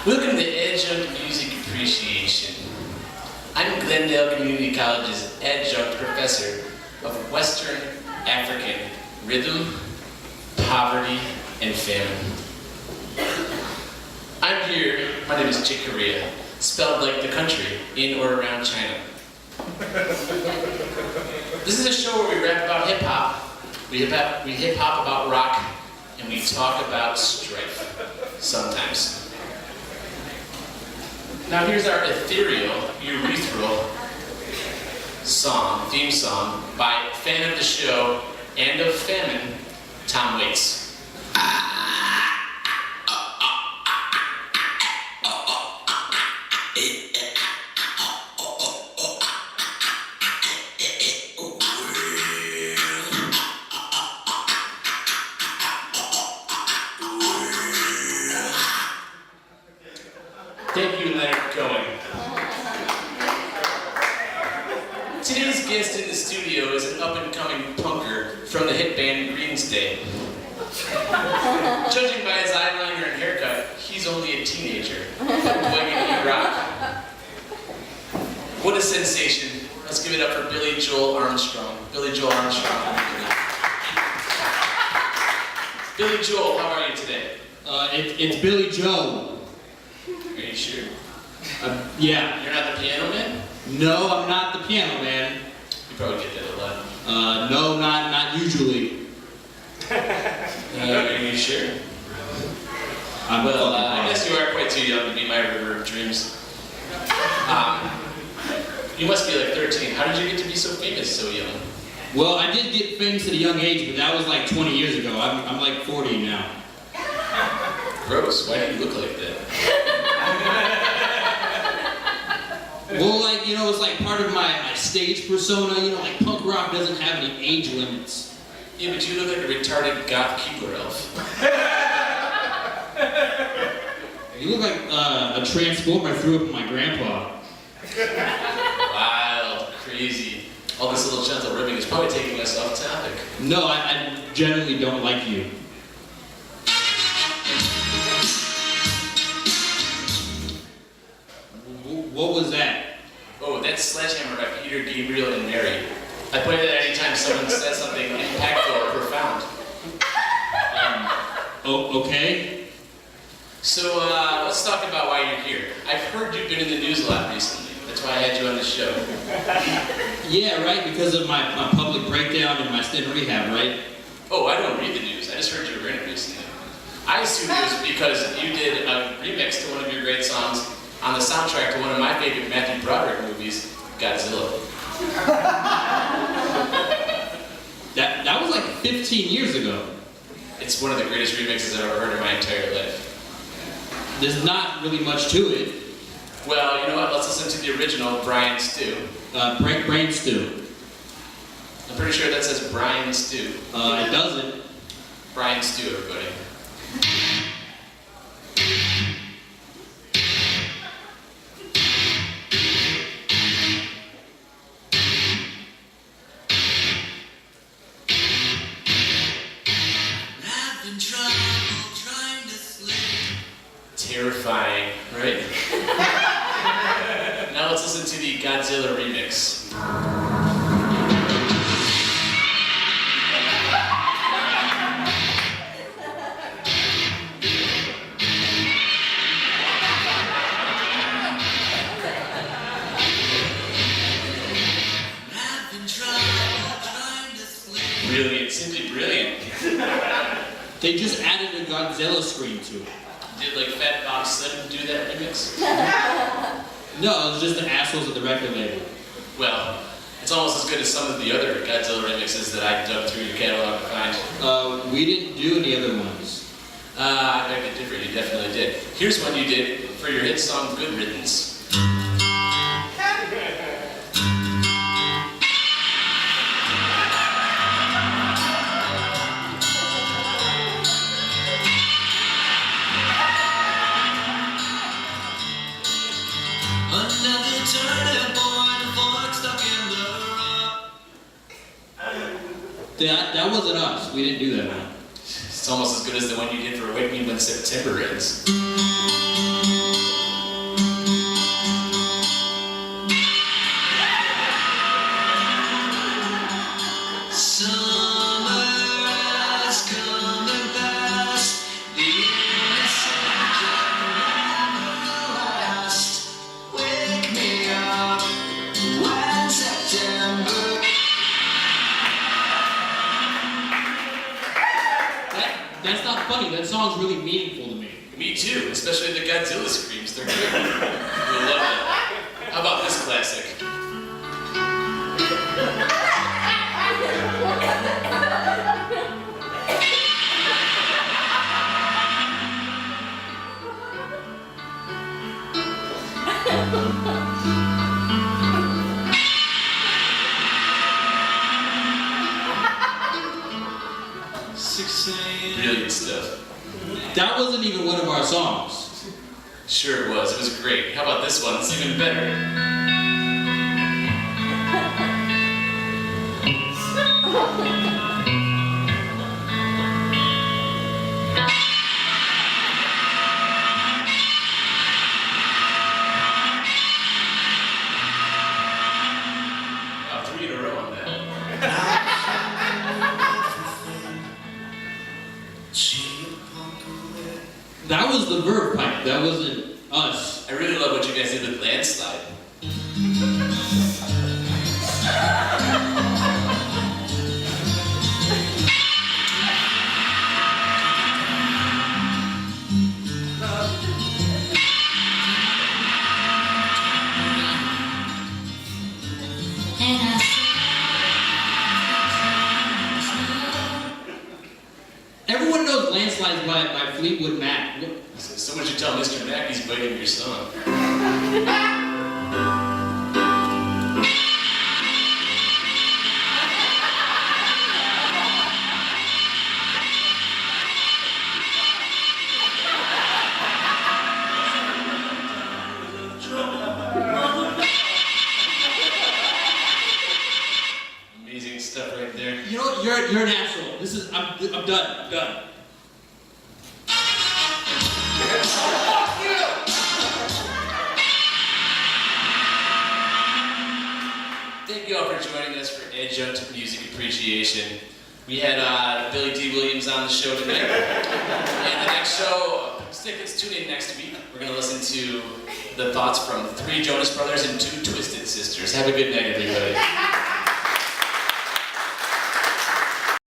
Welcome to Adjunct Music Appreciation. I'm Glendale Community College's adjunct professor of Western African rhythm, poverty, and famine. I'm here, my name is Chick Corea, spelled like the country in or around China. This is a show where we rap about hip-hop, we hip-hop about rock, and we talk about strife, sometimes. Now here's our ethereal, urethral song, theme song, by fan of the show and of famine, Tom Waits. Thank you, Leonard Cohen. Today's guest in the studio is an up-and-coming punker from the hit band Green's Day. Judging by his eyeliner and haircut, he's only a teenager, bohemian rock. What a sensation. Let's give it up for Billy Joel Armstrong. Billy Joel Armstrong. Billy Joel, how are you today? It's Billy Joe. Are you sure? Yeah. You're not the piano man? No, I'm not the piano man. You probably get that a lot. No, not usually. Are you sure? Well, I guess you are quite too young to be my river of dreams. You must be like 13. How did you get to be so famous so young? Well, I did get famous at a young age, but that was like 20 years ago. I'm like 40 now. Gross. Why do you look like that? Well, like, you know, it's like part of my stage persona, you know, like punk rock doesn't have any age limits. Yeah, but you look like a retarded goth Keebler elf. You look like a transformer I threw up in my grandpa. Wild, crazy. All this little gentle ribbing is probably taking us off topic. No, I generally don't like you. What was that? Oh, that's Sledgehammer by Peter, Gabriel, and Mary. I play that anytime someone says something impactful or profound. Okay. So, let's talk about why you're here. I've heard you've been in the news a lot recently. That's why I had you on the show. Yeah, right, because of my public breakdown and my stint in rehab, right? Oh, I don't read the news. I just heard you were in it recently. I assumed it was because you did a remix to one of your great songs on the soundtrack to one of my favorite Matthew Broderick movies, Godzilla. That was like 15 years ago. It's one of the greatest remixes I've ever heard in my entire life. There's not really much to it. Well, you know what? Let's listen to the original, Brian Stew. Brain Stew. I'm pretty sure that says Brian Stew. It doesn't. Brian Stew, everybody. Terrifying, right? Now let's listen to the Godzilla remix. Brilliant, simply brilliant. They just added a Godzilla scream to it. Did like Fat Bob Slim do that remix? No, it was just the assholes at the record label. Well, it's almost as good as some of the other Godzilla remixes that I dug through your catalog to find. We didn't do any other ones. I beg to differ, you definitely did. Here's one you did for your hit song, Good Riddance. Another turning point, a fork stuck in the rock. That wasn't us. We didn't do that one. It's almost as good as the one you did for Wake Me When September Ends. really meaningful to me. Me too, especially the Godzilla screams. They're great. We love that. How about this classic? Brilliant stuff. That wasn't even one of our songs. Sure it was. It was great. How about this one? It's even better. Wow, 3 in a row on that. That was the verb pipe. That wasn't us. I really love what you guys did with Landslide. Everyone knows Landslides by Fleetwood Mac. So what you tell Mr. Mack he's biting your song. Amazing stuff right there. You know what? You're an asshole. This is I'm done. I'm done. Thank you all for joining us for Adjunct Music Appreciation. We had Billy D. Williams on the show tonight. And the next show, tune in next week. We're going to listen to the thoughts from 3 Jonas Brothers and 2 Twisted Sisters. Have a good night, everybody.